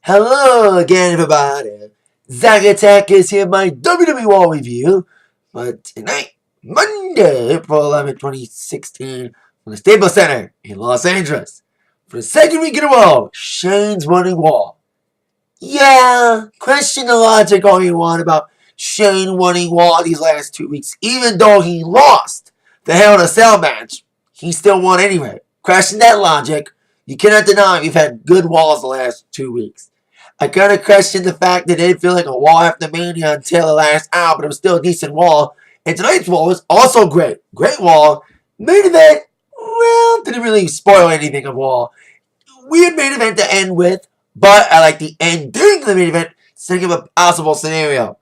Hello again, everybody. Zach Attack is here, my WWE Raw review. But tonight, Monday, April 11th, 2016, from the Staples Center in Los Angeles. For the second week in a row, Shane's winning Raw. Yeah, question the logic all you want about Shane winning Raw these last 2 weeks. Even though he lost the Hell in a Cell match, he still won anyway. Question that logic. You cannot deny we've had good Raws the last 2 weeks. I kind of question the fact that it didn't feel like a Raw after Mania until the last hour, but it was still a decent Raw. And tonight's Raw was also great. Great Raw. Main event, well, didn't really spoil anything of Raw. Weird main event to end with, but I like the ending of the main event, setting up a possible scenario.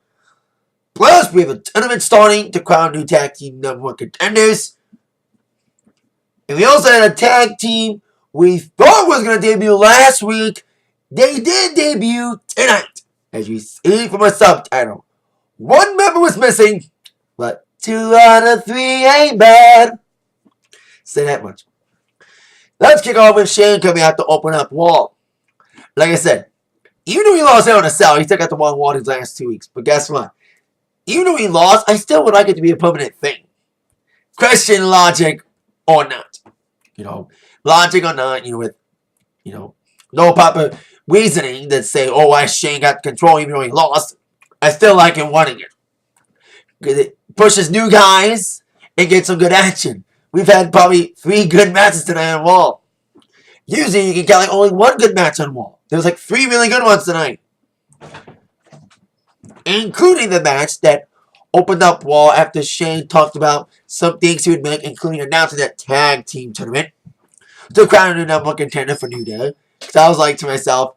Plus, we have a tournament starting to crown new tag team #1 contenders. And we also had a tag team we thought was going to debut last week. They did debut tonight, as you see from a subtitle. One member was missing, but 2 out of 3 ain't bad. Say that much. Let's kick off with Shane coming out to open up Raw. Like I said, even though he lost Hell in a Cell, he still got the one Raw these last 2 weeks. But guess what? Even though he lost, I still would like it to be a permanent thing. Question logic or not. Logic or not, with, no proper reasoning that say, oh, why Shane got control even though he lost. I still like him winning it. Because it pushes new guys and gets some good action. We've had probably 3 good matches tonight on Raw. Usually you can get only 1 good match on Raw. There was 3 really good ones tonight. Including the match that opened up Raw after Shane talked about some things he would make, including announcing that tag team tournament to crown a new #1 contender for New Day. Because I was like to myself,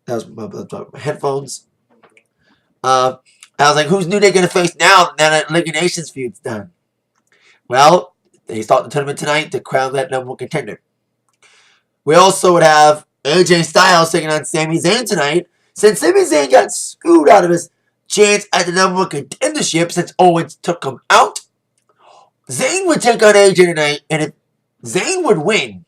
that was my headphones. I was like, who's New Day going to face now that League of Nations feud's done? Well, they start the tournament tonight to crown that #1 contender. We also would have AJ Styles taking on Sami Zayn tonight, since Sami Zayn got screwed out of his chance at the #1 contendership since Owens took him out. Zayn would take on AJ tonight, and if Zayn would win,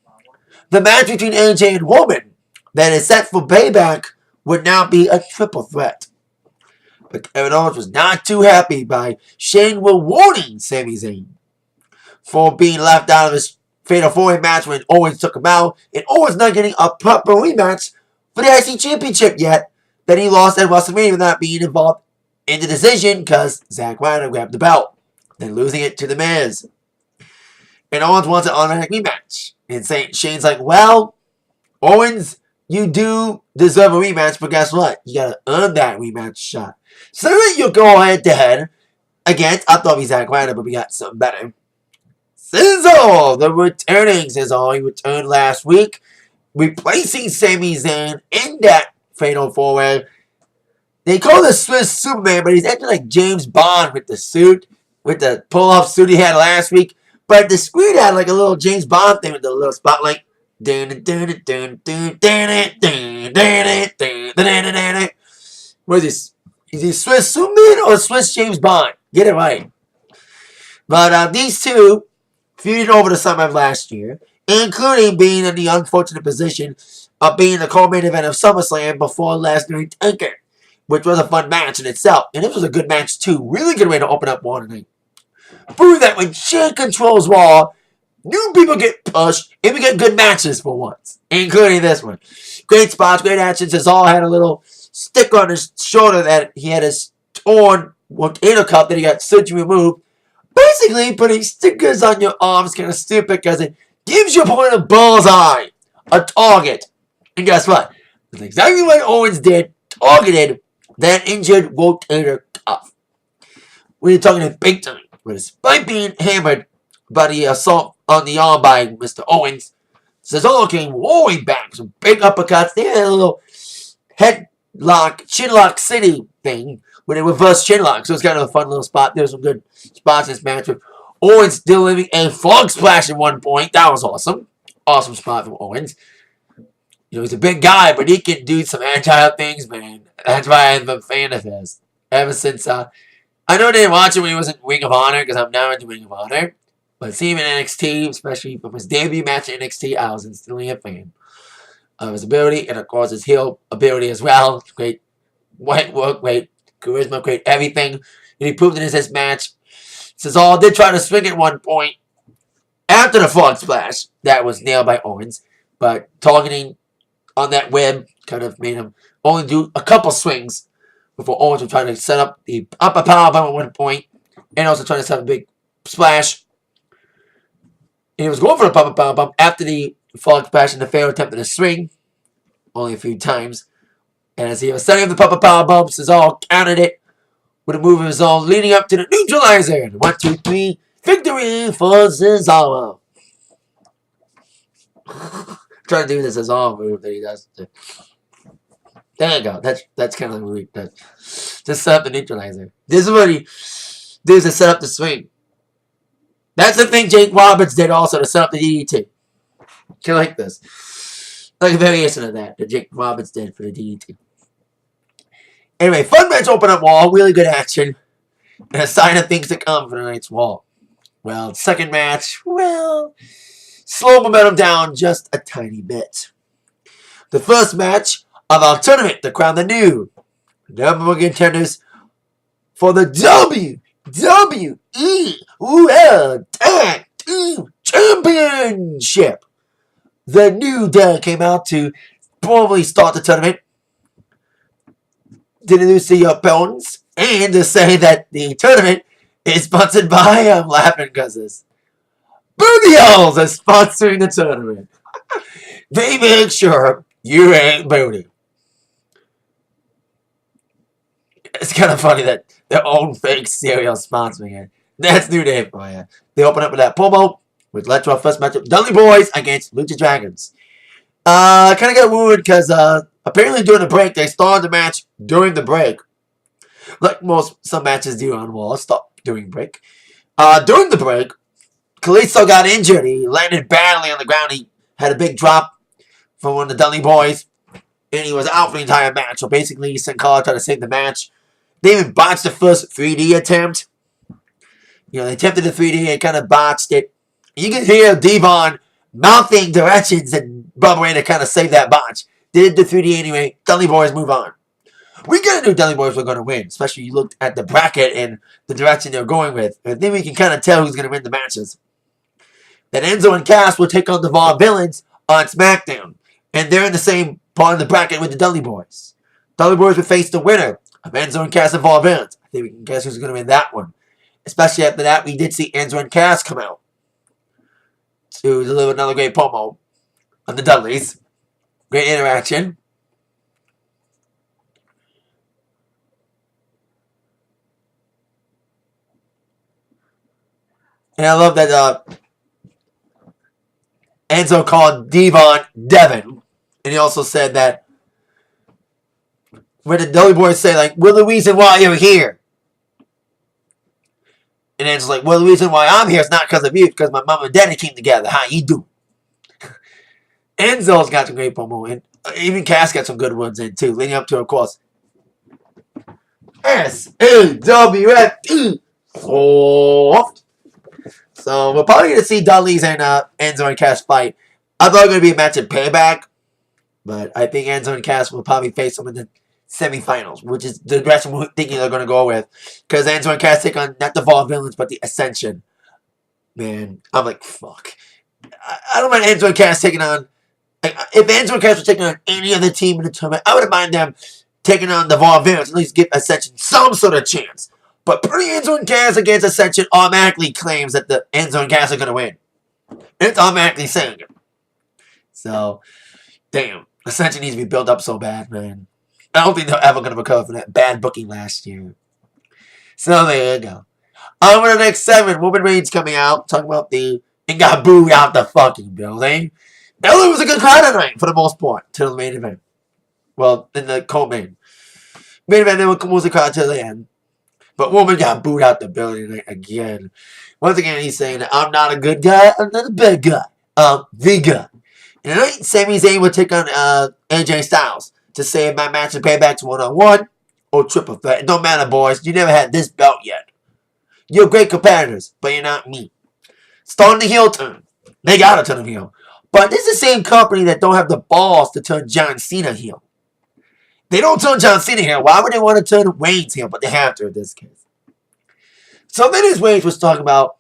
the match between AJ and Roman that is set for Payback would now be a triple threat. But Kevin Owens was not too happy by Shane rewarding Sami Zayn for being left out of his Fatal 4-Way match when Owens took him out, and Owens not getting a proper rematch for the IC Championship yet that he lost at WrestleMania without being involved in the decision because Zack Ryder grabbed the belt, then losing it to The Miz. And Owens wants an automatic rematch. And Shane's like, well, Owens, you do deserve a rematch, but guess what? You gotta earn that rematch shot. So that you'll go head to head against, I thought it'd be Zack Ryder, but we got something better. Sizzle, the returning Sizzle. He returned last week, replacing Sami Zayn in that Fatal 4-Way. They call the Swiss Superman, but he's acting like James Bond with the suit, with the pull-off suit he had last week. But the screen had a little James Bond thing with the little spotlight. What is this? Is he Swiss Superman or Swiss James Bond? Get it right. But these two feuded over the summer of last year, including being in the unfortunate position of being the co-main event of SummerSlam before last night's Anchor, which was a fun match in itself. And this was a good match too. Really good way to open up Raw tonight. Prove that when Shane controls Raw, new people get pushed, and we get good matches for once, including this one. Great spots, great actions. Cesaro had a little stick on his shoulder that he had his torn potato cup that he got surgery removed. Basically, putting stickers on your arms is kind of stupid because it gives your opponent a bullseye, a target. And guess what? That's exactly what Owens did, targeted that injured rotator cuff. We're talking a big time. But despite being hammered by the assault on the arm by Mr. Owens, Cesaro came roaring back. Some big uppercuts. They had a little headlock, chinlock city thing with a reverse chinlock. So it's kind of a fun little spot. There's some good spots in this match with Owens delivering a frog splash at one point. That was awesome. Awesome spot from Owens. He's a big guy, but he can do some agile things, man. That's why I'm a fan of his. Ever since, I know I didn't watch it when he was in Ring of Honor, because I'm now into Ring of Honor. But seeing him in NXT, especially from his debut match in NXT, I was instantly a fan. of his ability, and of course his heel ability as well. Great white work, great charisma, great everything. And he proved it in this match. Cesaro did try to swing at one point after the frog splash that was nailed by Owens, but targeting on that web kind of made him only do a couple swings before Owens was trying to set up the upper powerbomb at one point, and also trying to set up a big splash. And he was going for the upper powerbomb after the frog splash and the failed attempt at a swing, only a few times. And as he was setting up the Papa Powerbomb, Cesaro countered it with a move of his own, leading up to the neutralizer. 1, 2, 3, victory for Cesaro. Trying to do the Cesaro move that he does. There you go. That's kind of the move. Just set up the neutralizer. This is what he does to set up the swing. That's the thing Jake Roberts did also to set up the DDT. You like this. Like a variation of that Jake Roberts did for the DDT. Anyway, fun match open up Raw. Really good action. And a sign of things to come for tonight's Raw. Well, second match, well, slow momentum down just a tiny bit. The first match of our tournament to crown the new number one contenders for the WWE World Tag Team Championship. The New Day came out to formally start the tournament, to introduce the opponents, and to say that the tournament is sponsored by, I'm laughing because this, Booty Holes is sponsoring the tournament. They make sure you ain't booty. It's kind of funny that their own fake cereal sponsoring it. That's New Day for you. They open up with that promo, which led to our first matchup, Dudley Boys against Lucha Dragons. Kind of got ruined because apparently during the break, they started the match during the break. Like some matches do on Raw, stop during break. During the break, Kalisto got injured. He landed badly on the ground. He had a big drop from one of the Dudley Boys, and he was out for the entire match. So basically, Sin Cara tried to save the match. They even botched the first 3D attempt. You know, they attempted the 3D and kind of botched it. You can hear Devon mouthing directions and Bubba Ray to kind of save that botch. They did the 3D anyway. Dudley Boys move on. We kind of knew Dudley Boys were going to win, especially you looked at the bracket and the direction they're going with. And then we can kind of tell who's going to win the matches. That Enzo and Cass will take on the Raw Villains on SmackDown. And they're in the same part of the bracket with the Dudley Boys. Dudley Boys will face the winner of Enzo and Cass and Raw Villains. I think we can guess who's going to win that one. Especially after that, we did see Enzo and Cass come out to deliver another great promo on the Dudleys. Great interaction. And I love that Enzo called Devon Devin. And he also said that when the Dudley Boys say, like, we're the reason why you're here. And Enzo's like, well, the reason why I'm here is not because of you, because my mom and daddy came together. How you do? Enzo's got some great promo, and even Cass got some good ones in, too, leading up to, of course, SAWFT Soft. So we're probably going to see Dudley's and Enzo and Cass fight. I thought it was going to be a match in Payback, but I think Enzo and Cass will probably face them in the semifinals, which is the direction we're thinking they're going to go with. Because Enzo and Cass take on not the Raw Villains, but the Ascension. Man, I'm like, fuck. I don't mind Enzo and Cass taking on... Like, if Enzo and Cass were taking on any other team in the tournament, I wouldn't mind them taking on the Raw Villains, at least give Ascension some sort of chance. But putting Enzo and Cass against Ascension automatically claims that the Enzo and Cass are going to win. It's automatically saying it. So, damn. Ascension needs to be built up so bad, man. I don't think they're ever going to recover from that bad booking last year. So, there you go. On with the next 7. Roman Reigns coming out, talking about the... And got booed out the fucking building. It was a good crowd tonight, for the most part, till the main event. Well, in the co-main. Main event, then was the crowd till the end. But Roman got booed out the building again. Once again, he's saying that I'm not a good guy, I'm not a bad guy. I'm the guy. And tonight, Sami Zayn will take on AJ Styles to save my match and Payback's one-on-one or triple threat. It don't matter, boys. You never had this belt yet. You're great competitors, but you're not me. Starting the heel turn. They got to turn them heel. But this is the same company that don't have the balls to turn John Cena heel. They don't turn John Cena heel. Why would they want to turn Reigns heel? But they have to in this case. So then as Reigns was talking about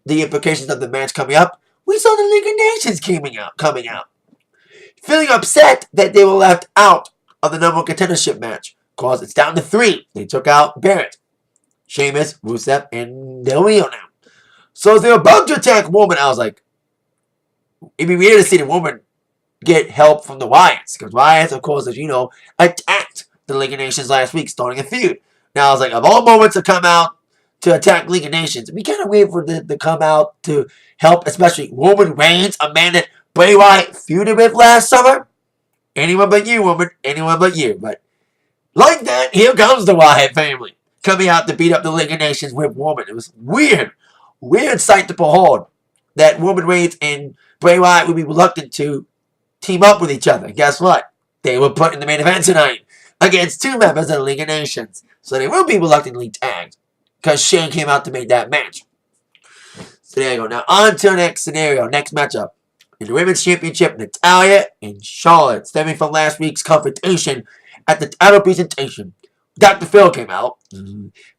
the implications of the match coming up, we saw the League of Nations coming out. Feeling upset that they were left out of the number one contendership match. Because it's down to 3. They took out Barrett, Sheamus, Rusev, and Del Rio now. So as they were about to attack Woman, I was like, it'd be weird to see the Woman get help from the Wyatts. Because Wyatts, of course, as you know, attacked the League of Nations last week, starting a feud. Now, I was like, of all moments to come out to attack League of Nations, it'd be kind of weird for them to come out to help, especially Roman Reigns, a man that Bray Wyatt feuded with last summer. Anyone but you, Woman. Anyone but you. But like that, here comes the Wyatt family coming out to beat up the League of Nations with Woman. It was weird. Weird sight to behold that Roman Reigns and Bray Wyatt would be reluctant to team up with each other. And guess what? They were put in the main event tonight against 2 members of the League of Nations. So they will be reluctantly tagged because Shane came out to make that match. So there you go. Now on to the next scenario, next matchup. In the Women's Championship, Natalya and Charlotte, stemming from last week's confrontation at the title presentation. Dr. Phil came out,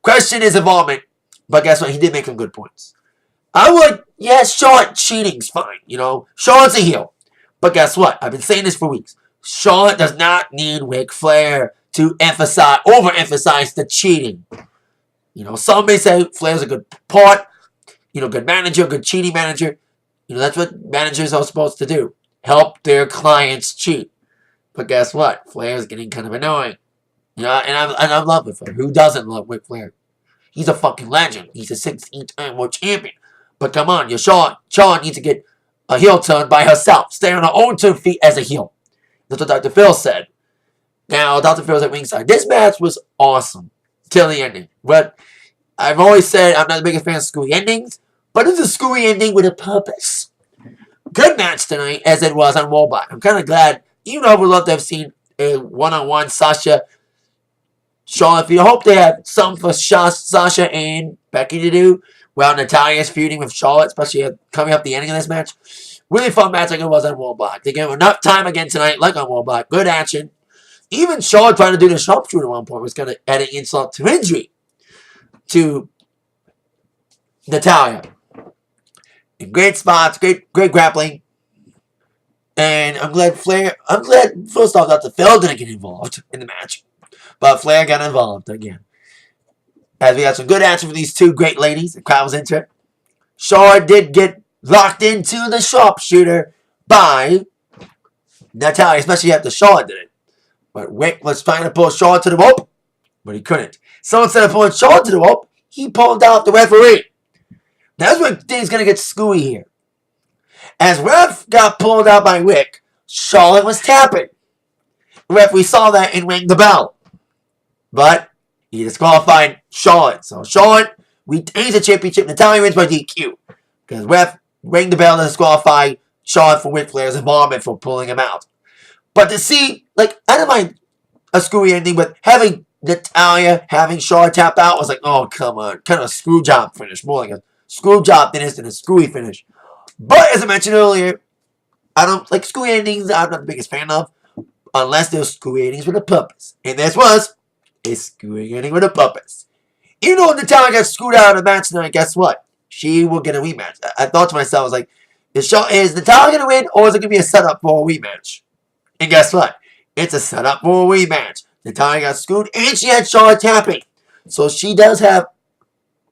questioned his involvement, but guess what? He did make some good points. I would, yes, Charlotte cheating's fine, you know. Charlotte's a heel. But guess what? I've been saying this for weeks. Charlotte does not need Ric Flair to overemphasize the cheating. You know, some may say Flair's a good part, you know, good manager, good cheating manager. You know, that's what managers are supposed to do. Help their clients cheat. But guess what? Flair's getting kind of annoying. You know, and I'm loving Flair. Who doesn't love Ric Flair? He's a fucking legend. He's a 16-time world champion. But come on, Charlotte needs to get a heel turn by herself. Stay on her own 2 feet as a heel. That's what Dr. Phil said. Now, Dr. Phil's at ringside. This match was awesome till the ending. But I've always said I'm not the biggest fan of screwy endings. But it's a screwy ending with a purpose. Good match tonight, as it was on Robot. I'm kind of glad, even though I would love to have seen a one-on-one Sasha Charlotte feud. I hope they have some for Sasha and Becky to do. While Natalya's feuding with Charlotte, especially coming up the ending of this match. Really fun match like it was on Robot. They gave enough time again tonight, like on Robot. Good action. Even Charlotte trying to do the sharpshooter at one point was kind of adding insult to injury to Natalya. Great spots, great grappling. And I'm glad first off, Dr. Phil didn't get involved in the match. But Flair got involved again. As we had some good action from these 2 great ladies. The crowd was into it. Charlotte did get locked into the sharpshooter by Natalya, especially after Charlotte did it. But Rick was trying to pull Charlotte to the rope, but he couldn't. So instead of pulling Charlotte to the rope, he pulled out the referee. That's where things going to get screwy here. As Ref got pulled out by Rick, Charlotte was tapping. The referee saw that and rang the bell. But he disqualified Charlotte. So Charlotte retains the championship. Natalya wins by DQ. Because Ref rang the bell to disqualify Charlotte for Ric Flair's involvement for pulling him out. But to see, like, I don't mind a screwy ending, but having having Charlotte tap out was like, oh, come on. Kind of a screw job finish. More like a screw job finish than a screwy finish. But as I mentioned earlier, I don't like screwy endings. I'm not the biggest fan of. Unless they're screwy endings with a purpose. And this was a screwy ending with a purpose. Even though Natalya got screwed out of the match tonight, guess what? She will get a rematch. I thought to myself, I was like, is Natalya going to win, or is it going to be a setup for a rematch? And guess what? It's a setup for a rematch. Natalya got screwed, and she had Charlotte tapping. So she does have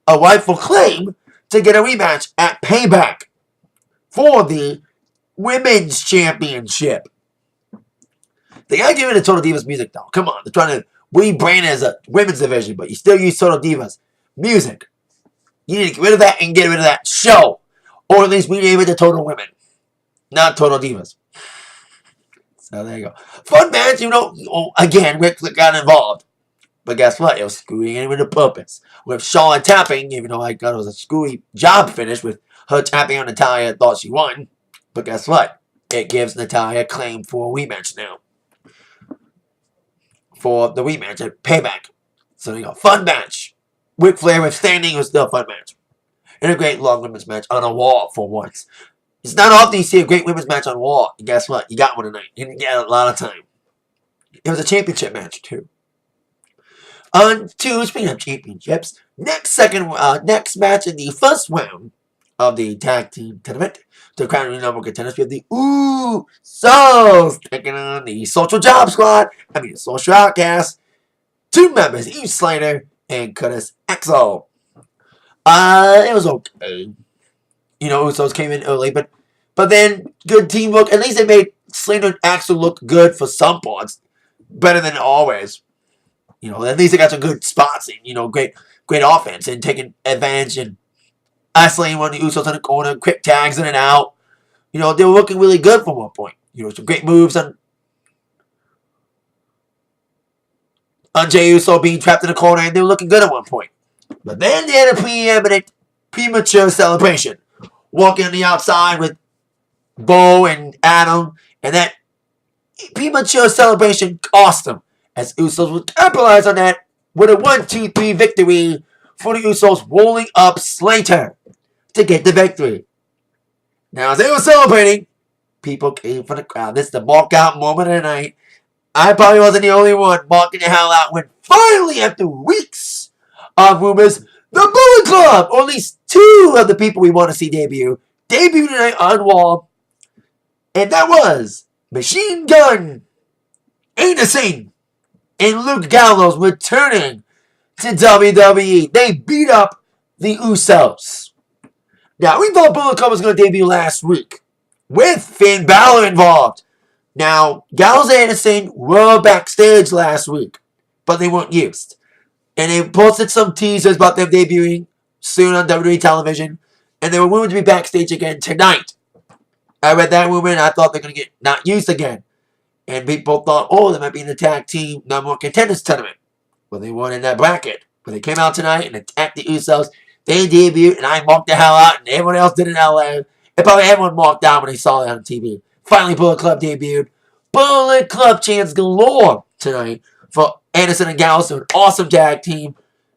a rightful claim to get a rematch at Payback for the Women's Championship. They gotta give it to Total Divas music, though. Come on, they're trying to rebrand it as a women's division, but you still use Total Divas music. You need to get rid of that and get rid of that show. Or at least rename it to Total Women. Not Total Divas. So there you go. Fun match, you know. Again, Rick got involved. But guess what? It was screwing in with a purpose. With Charlotte tapping, even though I thought it was a screwy job finish with her tapping on Natalya, thought she won. But guess what? It gives Natalya a claim for a rematch now. For the rematch at Payback. So there you go. Fun match. Ric Flair withstanding was still a fun match. And a great long women's match on a wall for once. It's not often you see a great women's match on Raw. And guess what? You got one tonight. You didn't get a lot of time. It was a championship match, too. On to, speaking of championships, next match in the first round of the tag team tournament, to crown the number one contenders, we have the Usos taking on the Social Job Squad. The Social Outcast. 2 members, Eve Slater and Curtis Axel. It was okay. Usos came in early, but then good teamwork. At least they made Slater and Axel look good for some parts, better than always. At least they got some good spots and, great offense and taking advantage and isolating one of the Usos in the corner, quick tags in and out. They were looking really good for one point. Some great moves on Jey Uso being trapped in the corner, and they were looking good at one point. But then they had a preeminent, premature celebration. Walking on the outside with Bo and Adam, and that premature celebration cost them, as Usos would capitalize on that with a 1-2-3 victory for the Usos, rolling up Slater to get the victory. Now, as they were celebrating, people came from the crowd. This is the walkout moment of the night. I probably wasn't the only one walking the hell out when finally, after weeks of rumors, the Bullet Club, or at least 2 of the people we want to see debut tonight on Raw. And that was Machine Gun Anderson and Luke Gallows returning to WWE. They beat up the Usos. Now, we thought Bullet Club was going to debut last week with Finn Balor involved. Now, Gallows and Anderson were backstage last week, but they weren't used. And they posted some teasers about them debuting soon on WWE television, and they were rumored to be backstage again tonight. I read that rumor, and I thought they're going to get not used again. And people thought, they might be in the tag team number 1 contenders tournament. Well, they weren't in that bracket. But they came out tonight and attacked the Usos. They debuted, and I walked the hell out, and everyone else did in LA. And probably everyone walked out when they saw it on TV. Finally, Bullet Club debuted. Bullet Club chants galore tonight for Anderson and Gallows, an awesome tag team.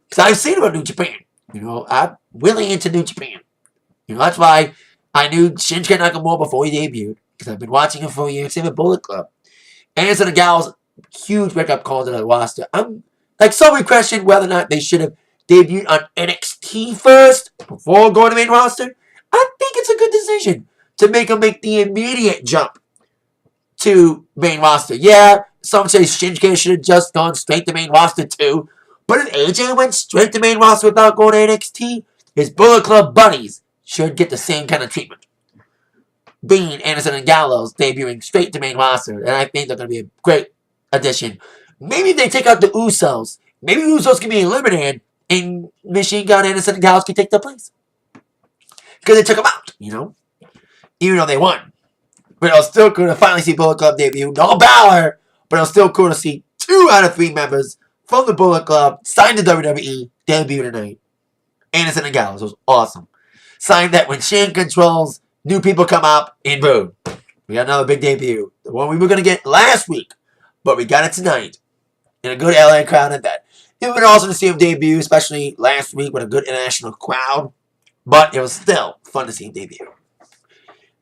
Because I've seen about New Japan. I'm really into New Japan. That's why I knew Shinsuke Nakamura before he debuted. Because I've been watching him for years. Same with Bullet Club. Anderson and Gallows, huge wake-up call to the roster. Some would question whether or not they should have debuted on NXT first before going to main roster. I think it's a good decision to make them make the immediate jump to main roster. Yeah, some say Shinsuke should have just gone straight to main roster too. But if AJ went straight to main roster without going to NXT, his Bullet Club buddies should get the same kind of treatment. Being Anderson and Gallows debuting straight to main roster, and I think they're going to be a great addition. Maybe if they take out the Usos, maybe Usos can be eliminated, and Machine Gun Anderson and Gallows can take their place. Because they took them out, even though they won. But it was still cool to finally see Bullet Club debut. No Balor, but it was still cool to see 2 out of 3 members from the Bullet Club signed to WWE debut tonight. Anderson and Gallows was awesome. Signed that when Shane controls, new people come up, and boom. We got another big debut. The one we were going to get last week, but we got it tonight. And a good LA crowd at that. It would been awesome to see him debut, especially last week with a good international crowd. But it was still fun to see him debut.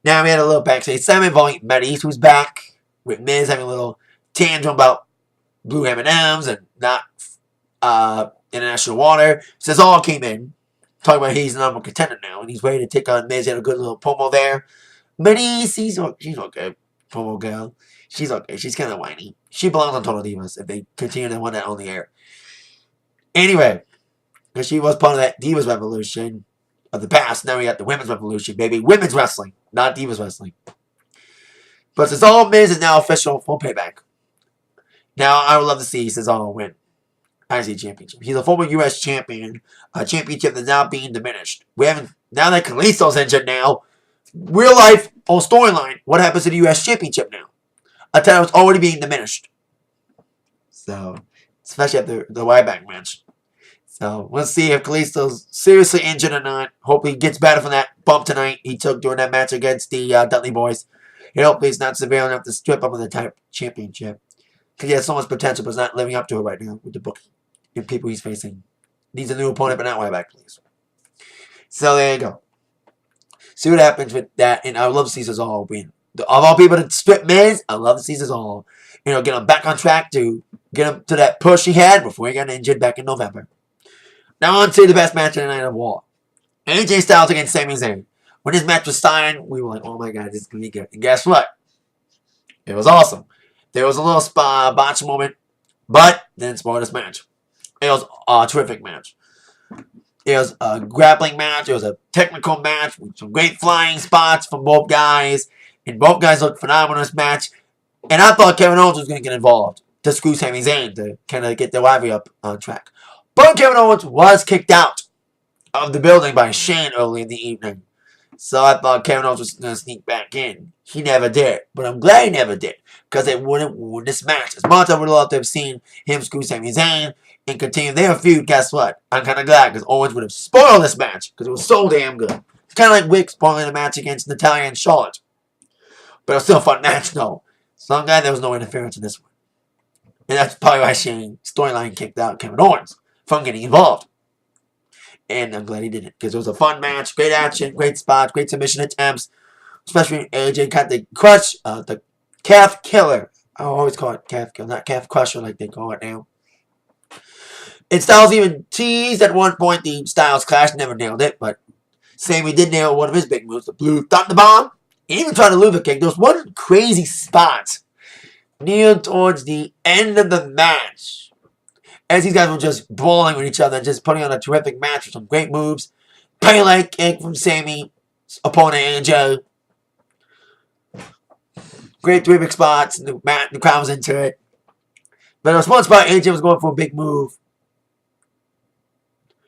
Now we had a little backstage segment involving Matt East, who's back, with Miz having a little tantrum about blue M&Ms and not international water. Cesaro came in, talking about he's the number 1 contender now, and he's ready to take on Miz. He had a good little promo there. Matt East, she's okay. Promo girl. She's okay. She's kind of whiny. She belongs on Total Divas if they continue to run that on the air. Anyway, because she was part of that Divas Revolution of the past. Now we got the Women's Revolution, baby. Women's wrestling, not Divas wrestling. But Cesaro Miz is now official for Payback. Now, I would love to see Cesaro win IC Championship. He's a former U.S. champion. A championship that's now being diminished. Now that Kalisto's injured now, real life on storyline, what happens to the U.S. Championship now? A title is already being diminished. So, especially after the Ryback match. So, we'll see if Kalisto's seriously injured or not. Hopefully he gets better from that bump tonight he took during that match against the Dudley Boys. And hopefully he's not severe enough to strip him of the type championship. Because he has so much potential, but he's not living up to it right now with the booking and people he's facing. Needs a new opponent, but not Ryback, please. So, there you go. See what happens with that, and I would love to see Cesaro win. Of all people to split Miz, I love to see Cesaro. Get him back on track to get him to that push he had before he got injured back in November. Now on to the best match of the night of Raw. AJ Styles against Sami Zayn. When this match was signed, we were like, oh my god, this is going to be good. And guess what? It was awesome. There was a little botch moment, but didn't spoil this match. It was a terrific match. It was a grappling match. It was a technical match with some great flying spots from both guys. And both guys looked phenomenal in this match. And I thought Kevin Owens was going to get involved to screw Sami Zayn to kind of get the rivalry up on track. But Kevin Owens was kicked out of the building by Shane early in the evening. So I thought Kevin Owens was going to sneak back in. He never did. But I'm glad he never did. Because it wouldn't ruin this match. As much as I would love to have seen him screw Sami Zayn and continue their feud, guess what? I'm kind of glad because Owens would have spoiled this match. Because it was so damn good. It's kind of like Wick spoiling the match against Natalya and Charlotte. But it was still a fun match, though. So I'm glad there was no interference in this one. And that's probably why Shane storyline kicked out Kevin Owens from getting involved. And I'm glad he did it. Because it was a fun match. Great action. Great spots. Great submission attempts. Especially when AJ got the crush. The calf killer. I always call it calf killer. Not calf crusher like they call it now. And Styles even teased at one point the Styles Clash. Never nailed it. But Sami did nail one of his big moves. The Blue Thunder Bomb. He even tried to lubricate kick. There was one crazy spot near towards the end of the match. As these guys were just brawling with each other and just putting on a terrific match with some great moves. Penny leg kick from Sami's opponent AJ. Great terrific spots. The crowd was into it. But there was one spot AJ was going for a big move.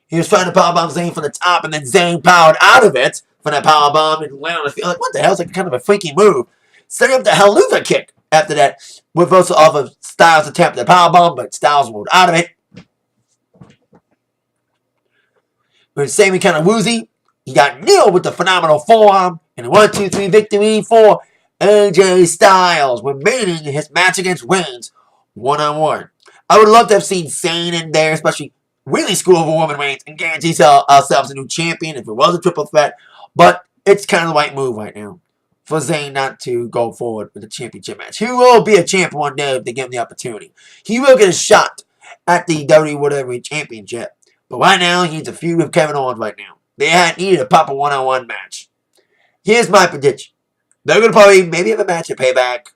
He was trying to powerbomb Zayn from the top, and then Zayn powered out of it from that powerbomb and landed on the field. Like, what the hell? It's like kind of a freaky move. Setting up the Helluva kick after that. Reversal off of Styles' attempt at the powerbomb, but Styles rolled out of it. When Sami kind of woozy, he got nailed with the phenomenal forearm. And a 1-2-3 victory for AJ Styles, remaining in his match against Reigns one-on-one. I would love to have seen Zayn in there, especially really screw over Roman Reigns and guarantee ourselves a new champion if it was a triple threat. But it's kind of the right move right now for Zayn not to go forward with a championship match. He will be a champ one day if they give him the opportunity. He will get a shot at the WWE Championship. But right now, he needs a feud with Kevin Owens right now. They need a proper one-on-one match. Here's my prediction. They're going to probably maybe have a match at Payback.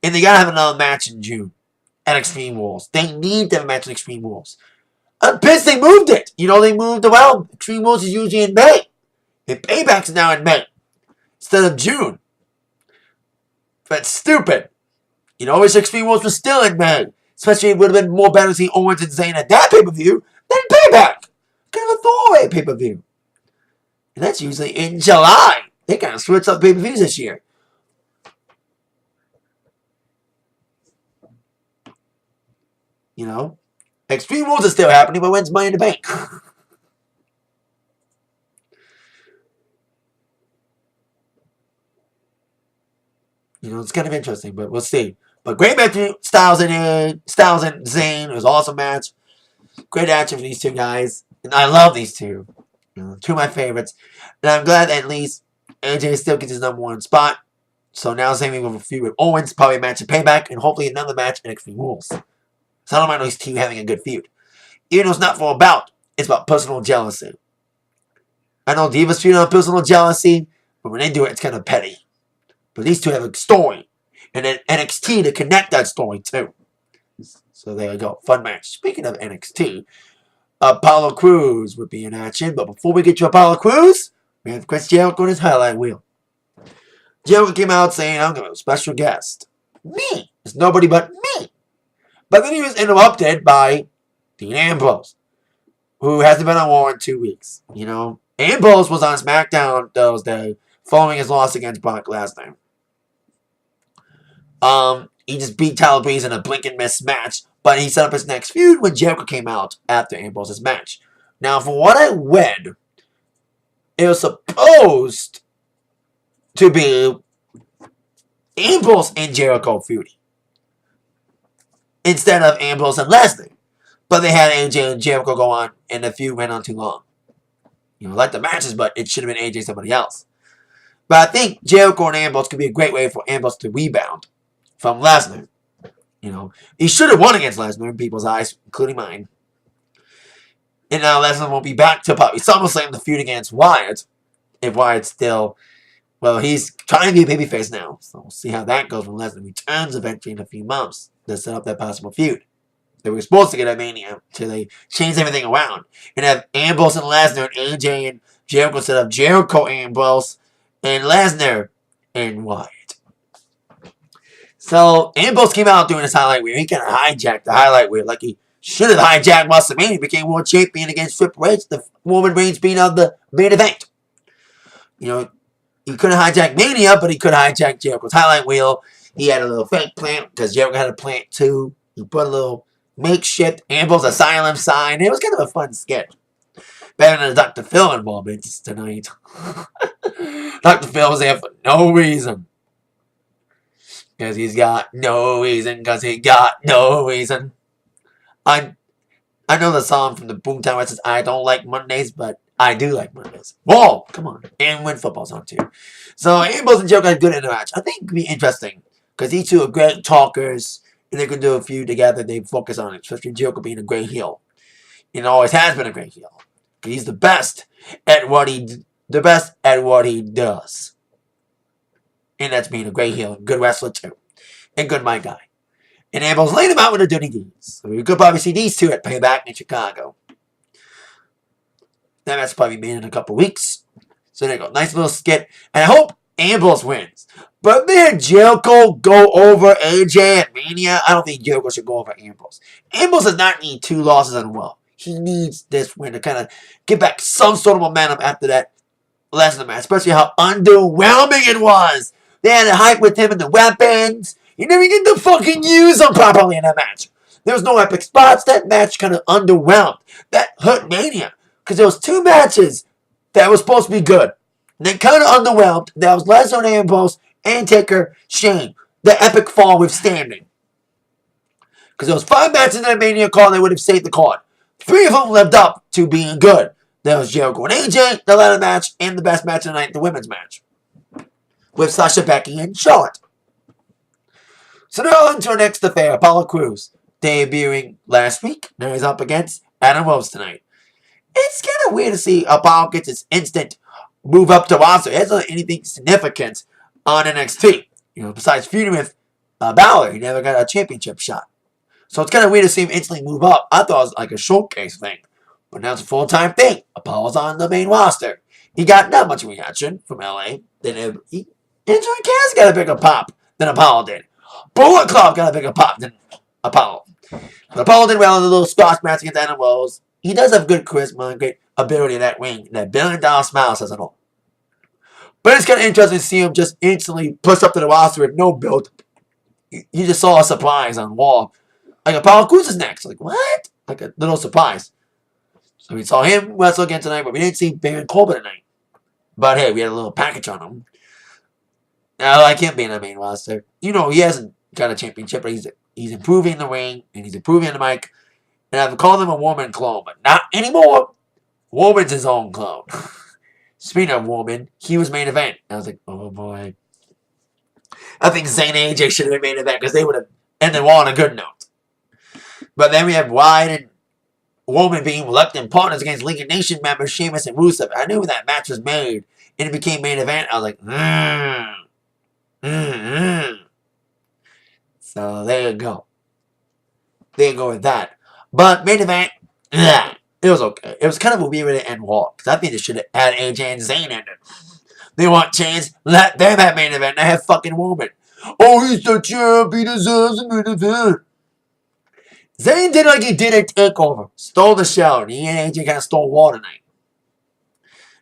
And they got to have another match in June at Extreme Rules. They need to have a match at Extreme Rules. I'm pissed they moved it. You know, they moved around. Extreme Rules is usually in May. And Payback's now in May instead of June. That's stupid. You know, wish Extreme Rules was still in May. Especially it would have been more better to see Owens and Zayn at that pay-per-view than Payback. Kind of a throwaway pay-per-view. And that's usually in July. They kind of switched up pay-per-views this year. You know? Extreme Rules is still happening, but when's Money in the Bank? You know, it's kind of interesting, but we'll see. But great match for Styles and Zayn. It was an awesome match. Great action for these two guys. And I love these two. You know, two of my favorites. And I'm glad that at least AJ still gets his number one spot. So now Zayn will have a feud with Owens, probably a match at Payback, and hopefully another match in Extreme Rules. So I don't mind these two having a good feud. Even though it's not for a bout, it's about personal jealousy. I know Divas feud on personal jealousy, but when they do it, it's kind of petty. But these two have a story. And then NXT to connect that story too. So there you go. Fun match. Speaking of NXT, Apollo Crews would be in action. But before we get to Apollo Crews, we have Chris Jericho on his highlight wheel. Jericho came out saying, I'm going to be a special guest. Me. It's nobody but me. But then he was interrupted by Dean Ambrose, who hasn't been on Raw in 2 weeks. You know, Ambrose was on SmackDown Thursday following his loss against Brock Lesnar. He just beat Tyler Breeze in a blink and miss match, but he set up his next feud when Jericho came out after Ambrose's match. Now, from what I read, it was supposed to be Ambrose and Jericho feuding instead of Ambrose and Lesnar. But they had AJ and Jericho go on, and the feud went on too long. like the matches, but it should have been AJ somebody else. But I think Jericho and Ambrose could be a great way for Ambrose to rebound from Lesnar. He should have won against Lesnar in people's eyes, including mine. And now Lesnar won't be back till probably SummerSlam the feud against Wyatt. If Wyatt's still, he's trying to be a babyface now. So we'll see how that goes when Lesnar returns eventually in a few months to set up that possible feud. They were supposed to get at Mania until they changed everything around and have Ambrose and Lesnar and AJ and Jericho instead of Jericho, Ambrose, and Lesnar and Wyatt. So Ambrose came out doing his highlight wheel. He kind of hijacked the highlight wheel like he should have hijacked WrestleMania. He became world champion against Triple H, the Roman Reigns being of the main event. He couldn't hijack Mania, but he could hijack Jericho's highlight wheel. He had a little fake plant because Jericho had a plant too. He put a little makeshift Ambrose Asylum sign. It was kind of a fun sketch. Better than the Dr. Phil involvement tonight. Dr. Phil was there for no reason. Because he's got no reason. Because he got no reason. I know the song from the Boomtown where it says, I don't like Mondays, but I do like Mondays. Whoa! Come on. And when football's on too. So Ambrose and Jericho had a good interaction. I think it could be interesting. Because these two are great talkers. And they could do a feud together. They focus on it. Especially Jericho being a great heel. And always has been a great heel. He's the best at what he does. And that's being a great heel. Good wrestler too. And good mic guy. And Ambrose laid him out with the dirty deeds. So we could probably see these two at Payback in Chicago. That match probably made in a couple weeks. So there you go. Nice little skit. And I hope Ambrose wins. But man, Jericho go over AJ at Mania. I don't think Jericho should go over Ambrose. Ambrose does not need 2 losses in a row. He needs this win to kind of get back some sort of momentum after that Lesnar match. Especially how underwhelming it was. They had a hype with him and the weapons. You never get to fucking use them properly in that match. There was no epic spots. That match kind of underwhelmed. That hurt Mania. Because there was 2 matches that were supposed to be good. And they kind of underwhelmed. That was Lesnar and Ambrose and Taker Shane. The epic fall withstanding. Because there was 5 matches in that Mania card that would have saved the card. 3 of them lived up to being good. There was Jericho and AJ, the ladder match, and the best match of the night, the women's match. With Sasha, Becky, and Charlotte. So now on to our next affair, Apollo Crews. Debuting last week. Now he's up against Adam Rose tonight. It's kind of weird to see Apollo gets his instant move up to roster. It hasn't anything significant on NXT. Besides feuding with Balor, he never got a championship shot. So it's kind of weird to see him instantly move up. I thought it was like a showcase thing. But now it's a full-time thing. Apollo's on the main roster. He got not much reaction from LA. Then Andrew Cass got a bigger pop than Apollo did. Bullet Club got a bigger pop than Apollo. But Apollo did well in the little squash match against Adam Rose. He does have good charisma and great ability in that ring. That $1 billion smile says it all. But it's kind of interesting to see him just instantly push up to the roster with no build. You just saw a surprise on Raw. Like Apollo Crews is next. Like, what? Like a little surprise. So we saw him wrestle again tonight, but we didn't see Baron Corbin tonight. But hey, we had a little package on him. I like him being on the main roster. He hasn't got a championship, but he's improving the ring, and he's improving the mic. And I've called him a woman clone, but not anymore. Woman's his own clone. Speaking of woman, he was main event. I was like, oh boy. I think Zayn and AJ should have been main event because they would have ended Raw on a good note. But then we have Wyatt and Woman being reluctant partners against League of Nations members Sheamus and Rusev. I knew when that match was made and it became main event, I was like, So there you go. There you go with that. But main event, it was okay. It was kind of a weird way to end Raw. Because I think they should have had AJ and Zayn in it. They want change, let them have main event. I have fucking Woman. Oh, he's the champ. He deserves a main event. Zayn did like he did at TakeOver. Stole the show. And he and AJ kind of stole Raw tonight.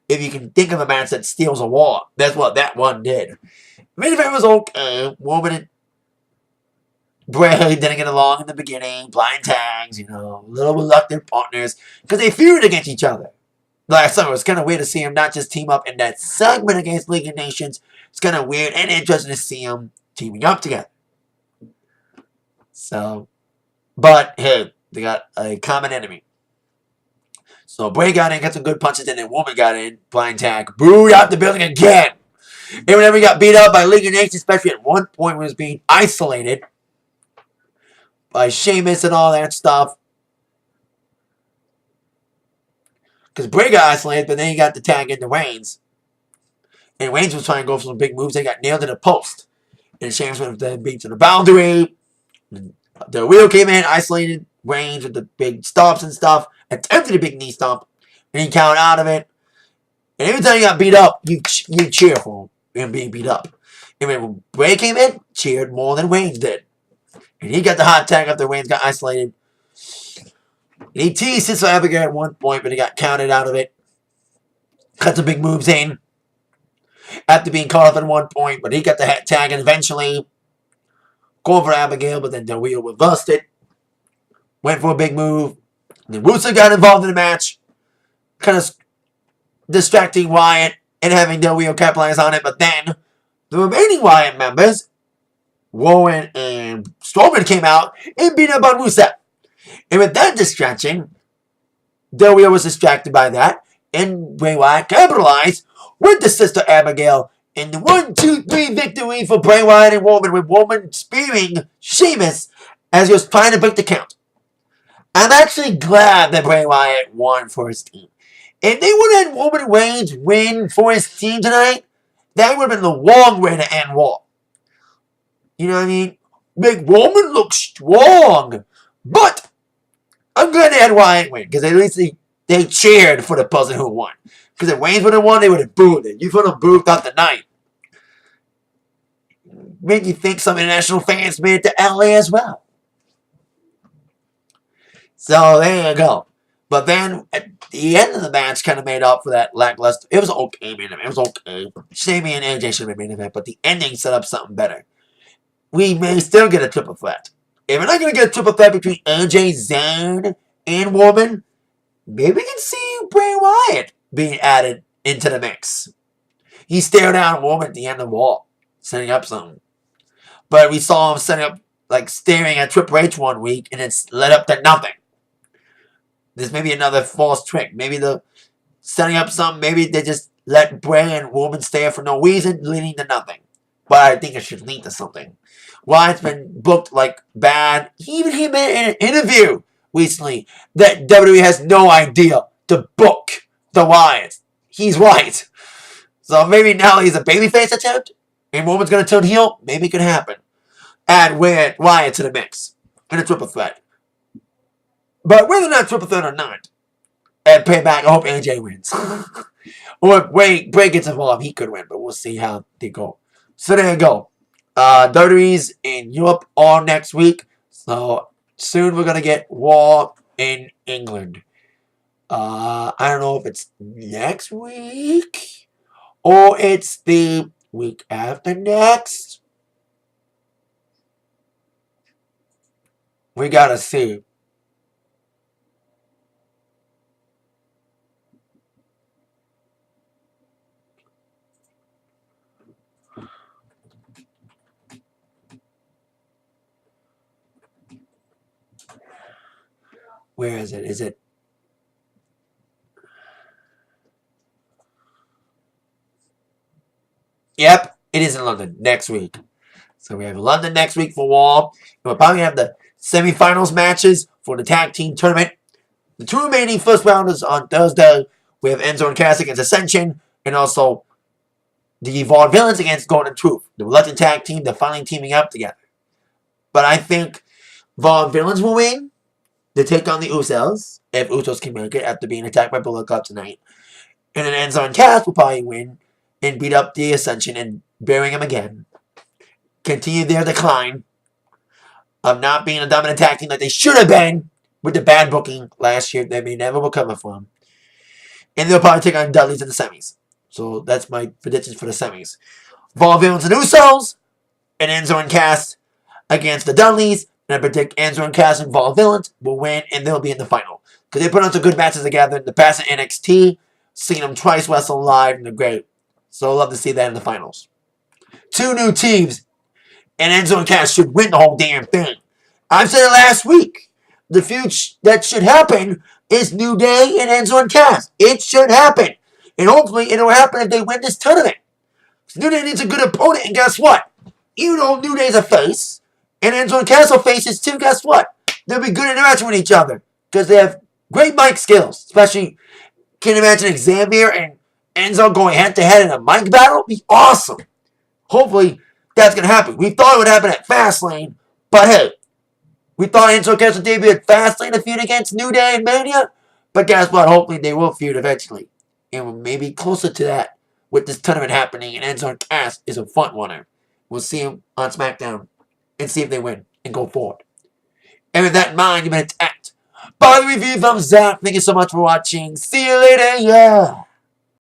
If you can think of a match that steals a Raw, that's what that one did. Main event was okay. Woman and Bray didn't get along in the beginning. Blind tags, little reluctant partners. Because they feuded against each other. Last summer, it was kind of weird to see them not just team up in that segment against League of Nations. It's kind of weird and interesting to see them teaming up together. So, but hey, they got a common enemy. So Bray got in, got some good punches, and then Woman got in, blind tag, booed out the building again. And whenever he got beat up by League of Nations, especially at one point when he was being isolated by Sheamus and all that stuff. Because Bray got isolated, but then he got the tag into Reigns. And Reigns was trying to go for some big moves. They got nailed in a post. And Sheamus went then beat to the boundary. The wheel came in, isolated Reigns with the big stomps and stuff. Attempted a big knee stomp. And he counted out of it. And every time he got beat up, you cheer for him being beat up. And when Bray came in, cheered more than Reigns did. And he got the hot tag after Reigns got isolated. And he teased his Abigail at one point, but he got counted out of it. Cut the big moves in. After being caught up at one point, but he got the tag and eventually going for Abigail, but then Del Rio reversed it. Went for a big move. And then Russo got involved in the match. Kind of distracting Wyatt and having Del Rio capitalize on it, but then the remaining Wyatt members, Rowan and Strowman, came out and beat up on Rusev. And with that distraction, Del Rio was distracted by that, and Bray Wyatt capitalized with the Sister Abigail in the 1-2-3 victory for Bray Wyatt and Roman, with Roman spearing Sheamus as he was trying to break the count. I'm actually glad that Bray Wyatt won for his team. If they would have had Roman Reigns win for his team tonight, that would have been the wrong way to end Raw. You know what I mean? Make Roman look strong. But I'm glad they had Wyatt win, because at least they cheered for the person who won. Because if Reigns would have won, they would have booed it. You would have booed out the night. Make you think some international fans made it to LA as well. So there you go. But then at the end of the match kind of made up for that lackluster. It was okay, man. It was okay. Sami and AJ should have been main event, but the ending set up something better. We may still get a triple threat. If we're not going to get a triple threat between AJ, Zayn, and Roman, maybe we can see Bray Wyatt being added into the mix. He stared down Roman at the end of the wall, setting up something. But we saw him setting up, like staring at Triple H one week, and it's led up to nothing. There's maybe another false trick. Maybe they're setting up something. Maybe they just let Bray and Roman stay there for no reason, leading to nothing. But I think it should lead to something. Wyatt's been booked like bad. He made in an interview recently that WWE has no idea to book the Wyatts. He's right. So maybe now he's a babyface attempt, and Roman's going to turn heel. Maybe it could happen. Add Wyatt to the mix in a triple threat. But whether or not triple threat or not, at Payback, I hope AJ wins. Or if Bray gets involved, he could win, but we'll see how they go. So there you go. WWE's in Europe all next week. So soon we're going to get Raw in England. I don't know if it's next week or it's the week after next. We got to see. Where is it? Is it? Yep, it is in London next week. So we have London next week for Raw. And we're probably going to have the semifinals matches for the tag team tournament. The two remaining first rounders on Thursday. We have Enzo and Cass against Ascension. And also the Vaughn Villains against Golden Truth. The reluctant tag team, they're finally teaming up together. But I think Vaughn Villains will win. They take on the Usos, if Usos can make it after being attacked by Bullet Club tonight. And then Enzo and Cass will probably win and beat up the Ascension and burying them again. Continue their decline of not being a dominant tag team that they should have been with the bad booking last year that they never recover from. And they'll probably take on Dudley's in the semis. So that's my predictions for the semis. Vaughn Villains and Usos, and Enzo and Cass against the Dudleys. And I predict Enzo and Cass and Vaughn Villains will win, and they'll be in the final. Because they put on some good matches together in the past in NXT. Seen them twice wrestle live, and they're great. So I'd love to see that in the finals. Two new teams, and Enzo and Cass should win the whole damn thing. I've said it last week. The feud that should happen is New Day and Enzo and Cass. It should happen. And hopefully it'll happen if they win this tournament. New Day needs a good opponent, and guess what? Even though New Day's a face, and Enzo and Cass are faces too, guess what? They'll be good interaction with each other. Because they have great mic skills. Especially, can you imagine Xavier and Enzo going head-to-head in a mic battle? It'd be awesome. Hopefully, that's going to happen. We thought it would happen at Fastlane, but hey, we thought Enzo and Cass would debut at Fastlane to feud against New Day and Mania, but guess what? Hopefully, they will feud eventually. And we're maybe closer to that with this tournament happening, and Enzo and Cass is a front runner. We'll see him on SmackDown and see if they win and go forward. And with that in mind, you've been attacked by the review thumbs up. Thank you so much for watching. See you later, yeah.